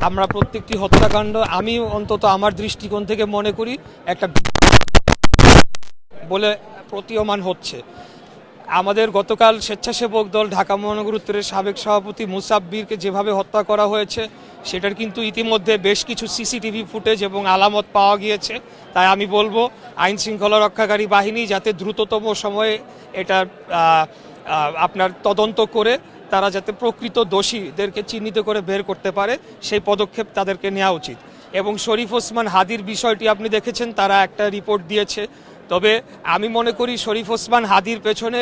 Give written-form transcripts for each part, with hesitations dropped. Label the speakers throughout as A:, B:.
A: আমরা প্রত্যেকটি হত্যাকাণ্ড আমি অন্তত আমার দৃষ্টিকোণ থেকে মনে করি একটা বলে প্রতীয়মান হচ্ছে। আমাদের গতকাল স্বেচ্ছাসেবক দল ঢাকা মহানগর উত্তরের সাবেক সভাপতি মুসাব্বিরকে যেভাবে হত্যা করা হয়েছে সেটার কিন্তু ইতিমধ্যে বেশ কিছু সিসিটিভি ফুটেজ এবং আলামত পাওয়া গিয়েছে। তাই আমি বলবো আইন শৃঙ্খলা রক্ষাকারী বাহিনী যাতে দ্রুততম সময়ে এটা আপনার তদন্ত করে তারা যাতে প্রকৃত দোষীদেরকে চিহ্নিত করে বের করতে পারে সেই পদক্ষেপ তাদেরকে নেওয়া উচিত। এবং শরীফ ওসমান হাদির বিষয়টি আপনি দেখেছেন, তারা একটা রিপোর্ট দিয়েছে। তবে আমি মনে করি শরীফ ওসমান হাদির পেছনে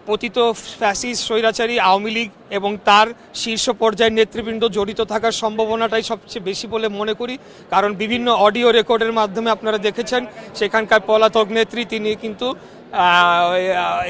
A: পতিত ফ্যাসিস্ট স্বৈরাচারী আওয়ামী লীগ এবং তার শীর্ষ পর্যায়ের নেতৃবৃন্দ জড়িত থাকার সম্ভাবনাটাই সবচেয়ে বেশি বলে মনে করি। কারণ বিভিন্ন অডিও রেকর্ডের মাধ্যমে আপনারা দেখেছেন সেখানকার পলাতক নেত্রী তিনি কিন্তু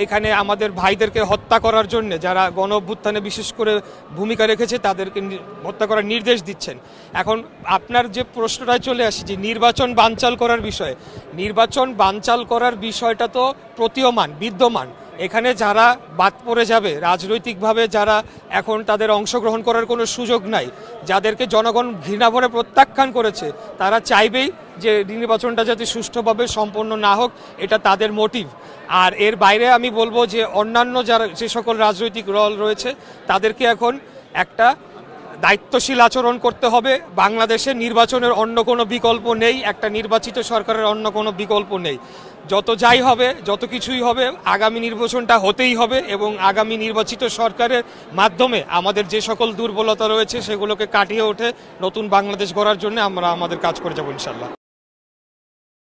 A: এখানে আমাদের ভাইদেরকে হত্যা করার জন্য যারা গণ অভ্যুত্থানে বিশেষ করে ভূমিকা রেখেছে তাদেরকে হত্যা করার নির্দেশ দিচ্ছেন। এখন আপনার যে প্রশ্নটায় চলে আসে যে নির্বাচন বানচাল করার বিষয়ে, নির্বাচন বানচাল করার বিষয়টা তো প্রতীয়মান বিদ্যমান। এখানে যারা বাদ পড়ে যাবে রাজনৈতিকভাবে, যারা এখন তাদের অংশগ্রহণ করার কোনো সুযোগ নাই, যাদেরকে জনগণ ঘৃণাভরে প্রত্যাখ্যান করেছে, তারা চাইবেই যে নির্বাচনটা যাতে সুষ্ঠুভাবে সম্পন্ন না হোক, এটা তাদের মোটিভ। আর এর বাইরে আমি বলবো যে অন্যান্য যারা যে সকল রাজনৈতিক দল রয়েছে তাদেরকে এখন একটা দায়িত্বশীল আচরণ করতে হবে। বাংলাদেশে নির্বাচনের অন্য কোনো বিকল্প নেই, একটা নির্বাচিত সরকারের অন্য কোনো বিকল্প নেই। যত যাই হবে, যত কিছুই হবে, আগামী নির্বাচনটা হতেই হবে এবং আগামী নির্বাচিত সরকারের মাধ্যমে আমাদের যে সকল দুর্বলতা রয়েছে সেগুলোকে কাটিয়ে ওঠে নতুন বাংলাদেশ গড়ার জন্য আমরা আমাদের কাজ করে যাবো ইনশাল্লাহ।